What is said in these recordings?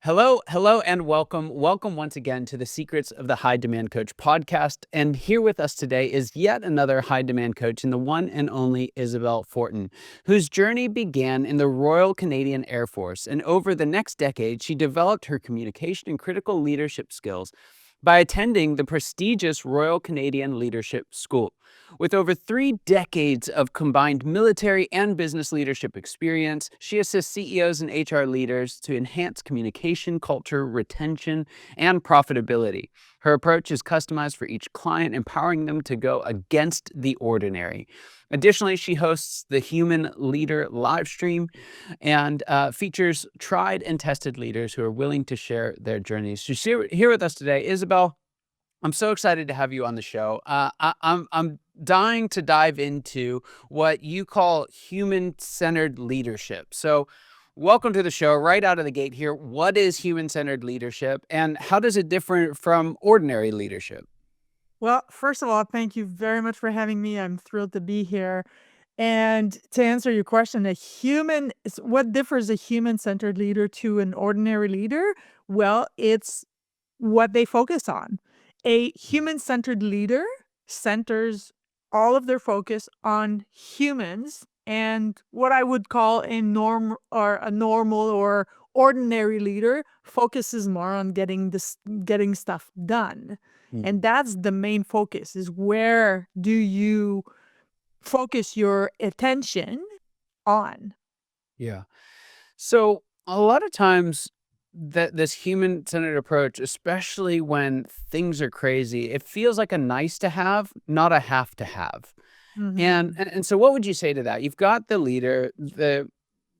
Hello, and welcome. Welcome once again to the Secrets of the High Demand Coach podcast. And here with us today is yet another high demand coach, and the one and only Isabelle Fortin, whose journey began in the Royal Canadian Air Force. And over the next decade, she developed her communication and critical leadership skills by attending the prestigious Royal Canadian Leadership School. With over 3 decades of combined military and business leadership experience, she assists CEOs and HR leaders to enhance communication, culture, retention, and profitability. Her approach is customized for each client, empowering them to go against the ordinary. Additionally, she hosts the Human Leader livestream and features tried and tested leaders who are willing to share their journeys. She's here with us today. Isabelle, I'm so excited to have you on the show. I'm dying to dive into what you call human-centered leadership. So, welcome to the show. Right out of the gate here, what is human-centered leadership, and how does it differ from ordinary leadership? Well, first of all, thank you very much for having me. I'm thrilled to be here. And to answer your question, what differs a human-centered leader to an ordinary leader? Well, it's what they focus on. A human-centered leader centers all of their focus on humans, and what I would call a normal or ordinary leader focuses more on getting stuff done. And that's the main focus, is where do you focus your attention on? Yeah. So a lot of times that this human-centered approach, especially when things are crazy, it feels like a nice to have, not a have to have. And Mhm. and, and so what would you say to that? You've got the leader,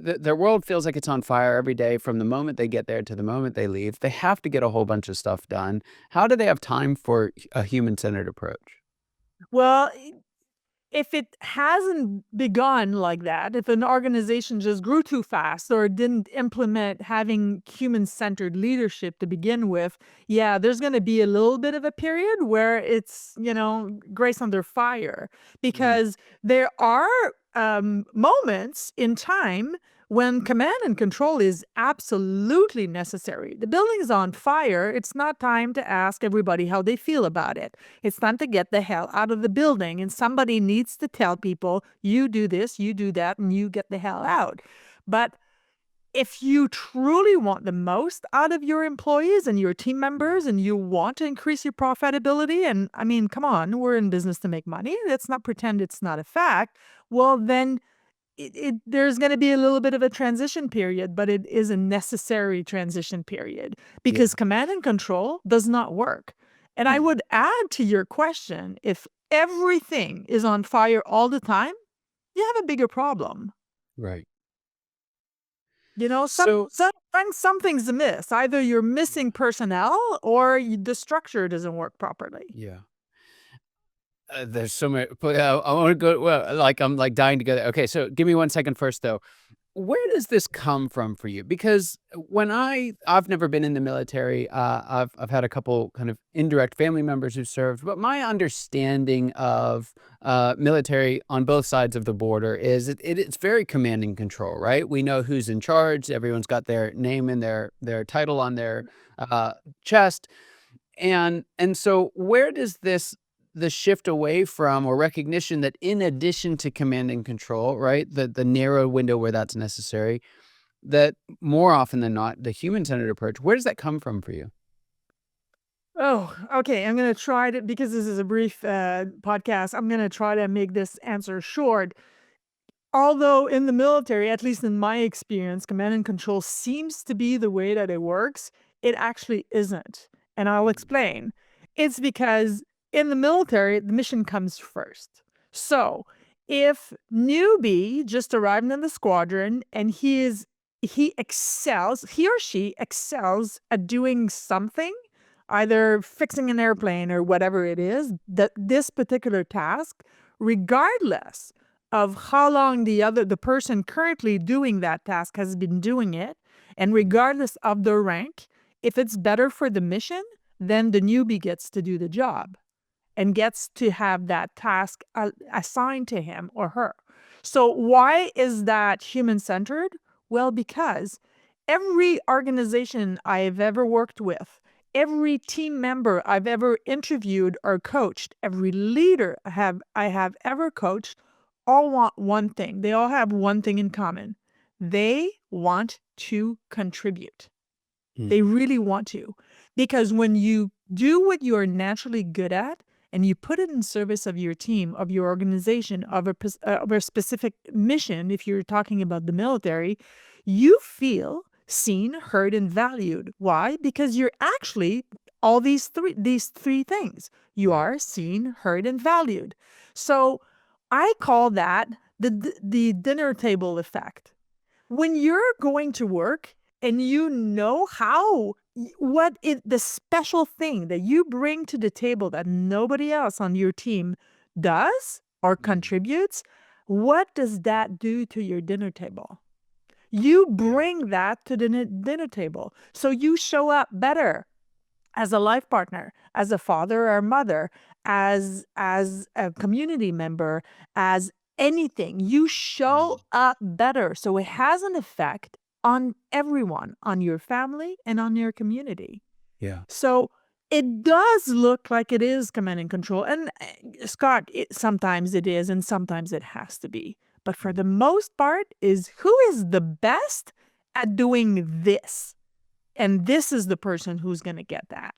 their world feels like it's on fire every day from the moment they get there to the moment they leave. They have to get a whole bunch of stuff done. How do they have time for a human-centered approach? Well, if it hasn't begun like that, if an organization just grew too fast or didn't implement having human-centered leadership to begin with, yeah, there's gonna be a little bit of a period where it's, grace under fire, Mhm. because there are, moments in time when command and control is absolutely necessary. The building's on fire, it's not time to ask everybody how they feel about it. It's time to get the hell out of the building, and somebody needs to tell people, you do this, you do that, and you get the hell out. But if you truly want the most out of your employees and your team members, and you want to increase your profitability, and I mean, come on, we're in business to make money. Let's not pretend it's not a fact. Well, then there's going to be a little bit of a transition period, but it is a necessary transition period, Yeah. because command and control does not work. And I Mm. would add to your question, if everything is on fire all the time, you have a bigger problem. Right. You know, So sometimes something's amiss. Either you're missing personnel or the structure doesn't work properly. yeah. There's so many, but I want to go. Well, like I'm like dying to go there. Okay, so give me 1 second first, though. Where does this come from for you? Because when I've never been in the military. I've had a couple kind of indirect family members who served, but my understanding of military on both sides of the border is it's very command and control, right? We know who's in charge. Everyone's got their name and their title on their uh, chest, and so where does the shift away from, or recognition that in addition to command and control, right, the narrow window where that's necessary, that more often than not, the human-centered approach, where does that come from for you? Oh, okay. I'm going to try to, because this is a brief podcast, I'm going to try to make this answer short. Although in the military, at least in my experience, command and control seems to be the way that it works, it actually isn't. And I'll Mhm. explain. It's because in the military, the mission comes first. So if newbie just arrived in the squadron and he or she excels at doing something, either fixing an airplane or whatever it is, that this particular task, regardless of how long the person currently doing that task has been doing it, and Mhm. regardless of their rank, if it's better for the mission, then the newbie gets to do the job and gets to have that task assigned to him or her. So why is that human centered? Well, because Every organization I've ever worked with, every team member I've ever interviewed or coached, every leader I have ever coached, all want one thing. They all have one thing in common. They want to contribute. Mm. They really want to. Because when you do what you are naturally good at and you put it in service of your team, of your organization, of a specific mission, if you're talking about the military, you feel seen, heard, and valued. Why? Because you're actually all these three things. You Right. are seen, heard, and valued. So I call that the dinner table effect. When you're going to work and you know the special thing that you bring to the table that nobody else on your team does or Mm. contributes, what does that do to your dinner table? You Yeah. bring that to the dinner table. So you show up better as a life partner, as a father or mother, as a community member, as anything. You show Mm. up better. So it has an effect on everyone, on your family and on your community. Yeah. So it does look like it is command and control. And Scott, sometimes it is, and sometimes it has to be. But for Mm. the most part, is who is the best at doing this? And this is the person who's going to get that.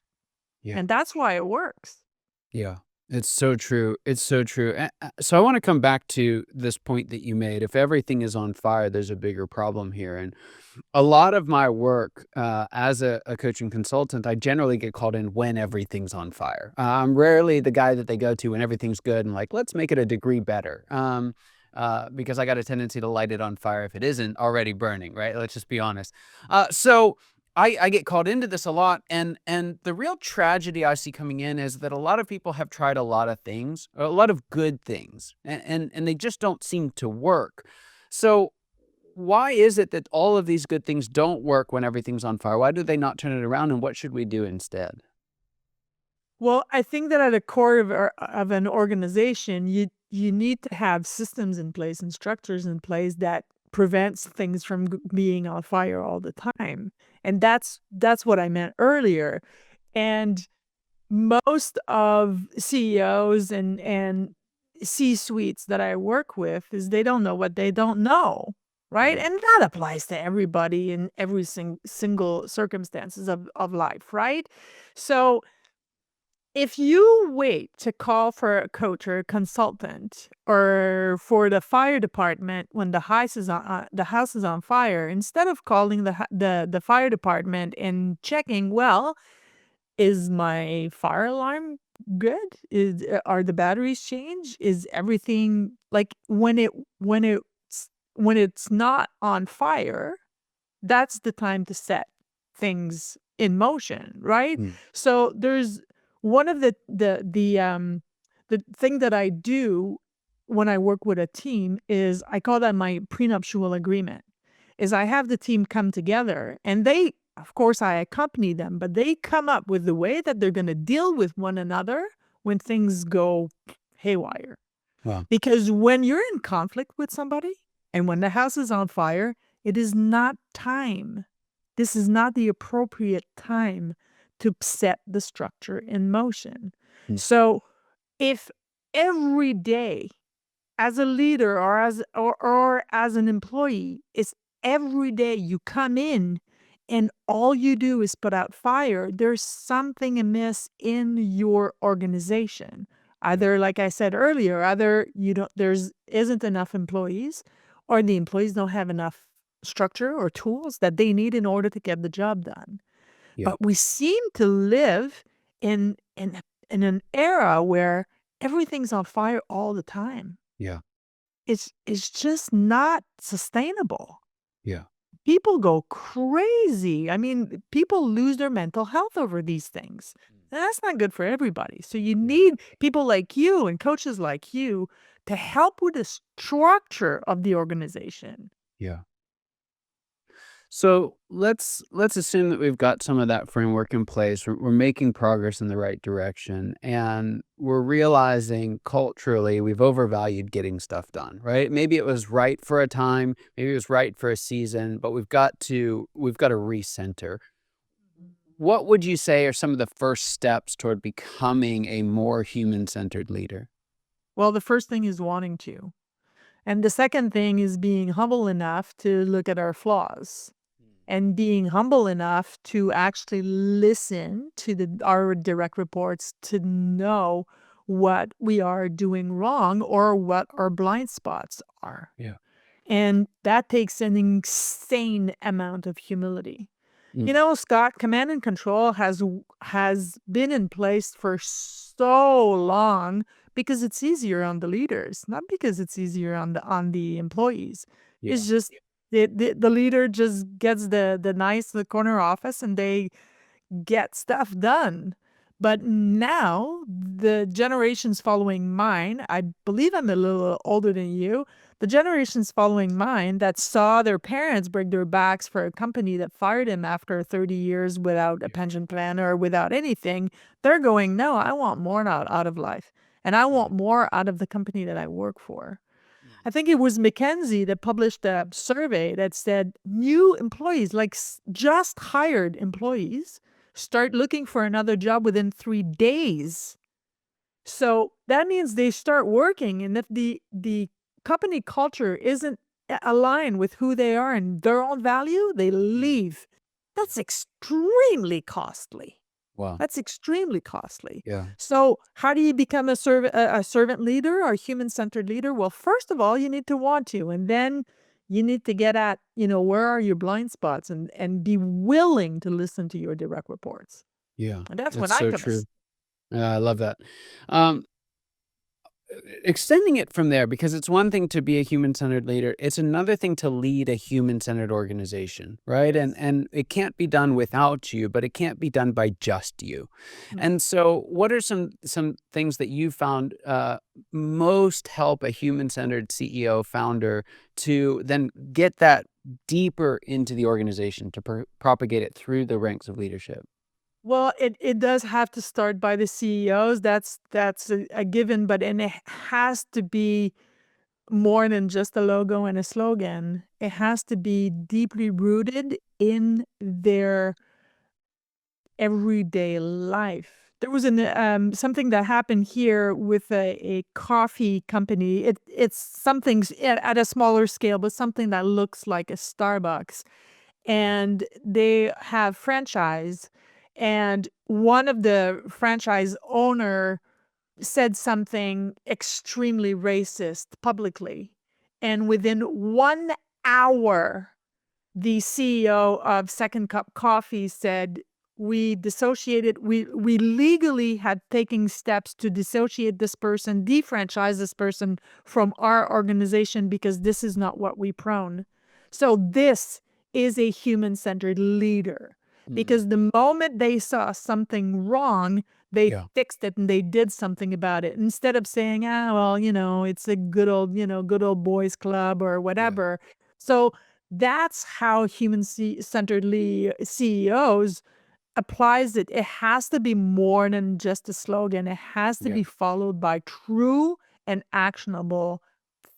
Yeah. And that's why it works. Yeah, it's so true. It's so true. So I want to come back to this point that you made. If everything is on fire, there's a bigger problem here. And a lot of my work as a coaching consultant, I generally get called in when everything's on fire. I'm rarely the guy that they go to when everything's good and like, let's make it a degree better. Because I got a tendency to light it on fire if it isn't already burning, right? Let's just be honest. So I get called into this a lot, and the real tragedy I see coming in is that a lot of people have tried a lot of things, a lot of good things, and they just don't seem to work. So why is it that all of these good things don't work when everything's on fire? Why do they not turn it around, and what should we do instead? Well, I think that at the core of an organization, you need to have systems in place and structures in place that prevents things from being on fire all the time. And that's what I meant earlier. And most of CEOs and C-suites that I work with is they don't know what they don't know, right? Mm. And that applies to everybody in every single circumstances of life, right? So if you wait to call for a coach or a consultant or for the fire department when the house is on fire, instead of calling the fire department and checking, well, is my fire alarm good? Are the batteries changed? Is everything like when it's not on fire, that's the time to set things in motion, right? Mm. So there's one of the thing that I do when I work with a team is I call that my prenuptial agreement. Is I have the team come together and they of course I accompany them, but they come up with the way that they're going to deal with one another when things go haywire. Wow. Because when you're in conflict with somebody and when the house is on fire, it is not time. This is not the appropriate time to set the structure in motion. Mm. So if every day as a leader or as an employee, it's every day you come in and all you do is put out fire, there's something amiss in your organization. Yeah. Either, like I said earlier, either you don't there's isn't enough employees or the employees don't have enough structure or tools that they need in order to get the job done. Yeah. But we seem to live in an era where everything's on fire all the time. Yeah. It's just not sustainable. Yeah. People go crazy. I mean, people lose their mental health over these things. And that's not good for everybody. So you Yeah. need people like you and coaches like you to help with the structure of the organization. Yeah. So let's assume that we've got some of that framework in place. We're making progress in the right direction, and we're realizing culturally we've overvalued getting stuff done. Right? Maybe it was right for a time, maybe it was right for a season, but we've got to recenter. What would you say are some of the first steps toward becoming a more human centered leader? Well, the first thing is wanting to. And the second thing is being humble enough to look at our flaws and being humble enough to actually listen to our direct reports to know what we are doing wrong or what our blind spots are. Yeah. And that takes an insane amount of humility. You Mm. know, Scott, command and control has been in place for so long because it's easier on the leaders, not because it's easier on the employees. Yeah. It's just the leader just gets the nice the corner office and they get stuff done. But now, the generations following mine, I believe I'm a little older than you, the generations following mine that saw their parents break their backs for a company that fired him after 30 years without a Yeah. pension plan or without anything, they're going, no, I want more out of life. And I Yeah. want more out of the company that I work for. Mm. I think it was McKinsey that published a survey that said new employees, like just hired employees, start looking for another job within 3 days. So that means they start working, and if the company culture isn't aligned with who they are and their own value, they Mm. leave. That's extremely costly. Wow. That's extremely costly. Yeah. So, how do you become a servant leader or a human-centered leader? Well, first of all, you need to want to, and then you need to get at, where are your blind spots and be willing to listen to your direct reports. Yeah. And that's when It's I so come true. Yeah, I love that. Um, Extending it from there, because it's one thing to be a human-centered leader, it's another thing to lead a human-centered organization, right? And Yes. and it can't be done without you, but it can't be done by just you. Mm. And so, what are some things that you found most help a human-centered CEO founder to then get that deeper into the organization to propagate it through the ranks of leadership? Well, it does have to start by the CEOs. That's a given, but and it has to be more than just a logo and a slogan. It has to be deeply rooted in their everyday life. There was something that happened here with a coffee company. It's something at a smaller scale, but something that looks like a Starbucks. And they have franchise, and one of the franchise owner said something extremely racist publicly. And within 1 hour, the CEO of Second Cup Coffee said, we legally had taken steps to dissociate this person, defranchise this person from our organization because this is not what we prone. So this is a human-centered leader Mm. because the moment they saw something wrong, they Yeah. fixed it and they did something about it instead of saying, well, it's a good old boys club or Yeah. whatever. So that's how human-centeredly CEOs applies it. It has to be more than just a slogan. It has to Yeah. be followed by true and actionable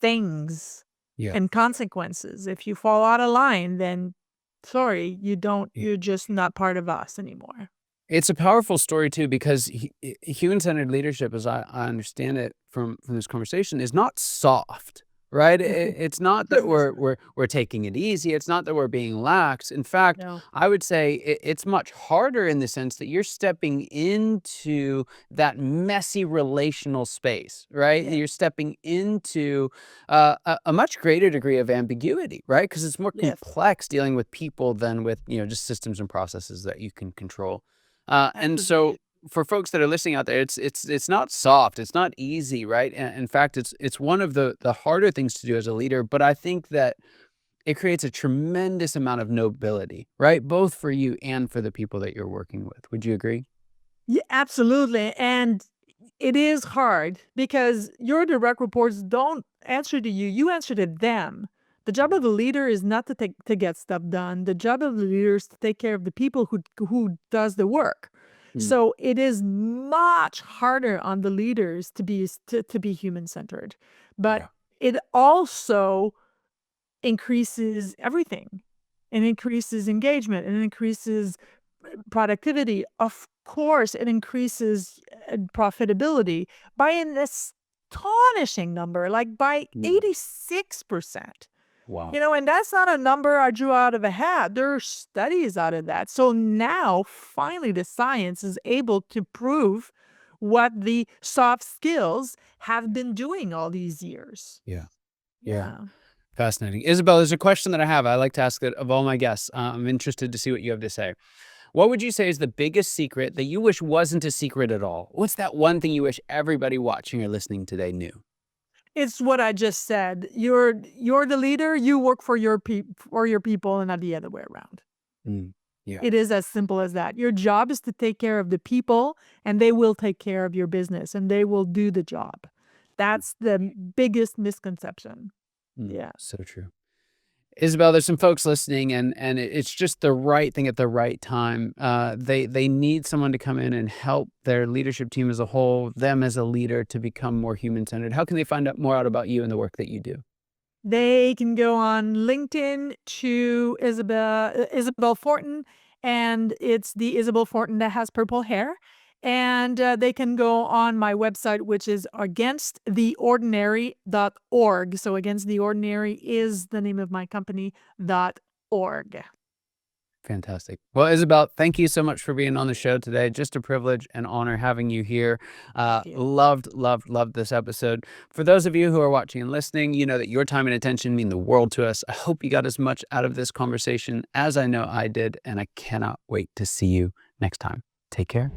things Yeah. and consequences. If you fall out of line, then sorry, Yeah. you're just not part of us anymore. It's a powerful story too, because human-centered leadership, as I understand it from this conversation, is not soft, right? It's not that we're taking it easy. It's not that we're being lax. In fact, No. I would say it's much harder in the sense that you're stepping into that messy relational space, right? And Yeah. you're stepping into a much greater degree of ambiguity, right? Because it's more Yes. complex dealing with people than with just systems and processes that you can control. And so Absolutely. for folks that are listening out there, it's not soft, it's not easy, right? And in fact, it's one of the harder things to do as a leader. But I think that it creates a tremendous amount of nobility, right? Both for you and for the people that you're working with. Would you agree? Yeah, absolutely. And it is hard because your direct reports don't answer to you, you answer to them. The job of the leader is not to get stuff done. The job of the leader is to take care of the people who does the work. So it is much harder on the leaders to be human-centered. But it also increases everything. It increases engagement. It increases productivity. Of course, it increases profitability by an astonishing number, like by 86%. Wow. And that's not a number I drew out of a hat. There are studies out of that. So now, finally, the science is able to prove what the soft skills have been doing all these years. Yeah. Yeah. Fascinating. Isabelle, there's a question that I have. I like to ask it of all my guests. I'm interested to see what you have to say. What would you say is the biggest secret that you wish wasn't a secret at all? What's that one thing you wish everybody watching or listening today knew? It's what I just said. You're the leader, you work for your people and not the other way around. Yeah. It is as simple as that. Your job is to take care of the people, and they will take care of your business, and they will do the job. That's the biggest misconception. Yeah. So true. Isabelle, there's some folks listening, and it's just the right thing at the right time. They need someone to come in and help their leadership team as a whole, them as a leader, to become more human-centered. How can they find out more out about you and the work that you do? They can go on LinkedIn to Isabelle Fortin, and it's the Isabelle Fortin that has purple hair. And they can go on my website, which is againsttheordinary.org. So Against the Ordinary is the name of my company, .org. Fantastic. Well, Isabelle, thank you so much for being on the show today. Just a privilege and honor having you here. Loved this episode. For those of you who are watching and listening, you know that your time and attention mean the world to us. I hope you got as much out of this conversation as I know I did, and I cannot wait to see you next time. Take care.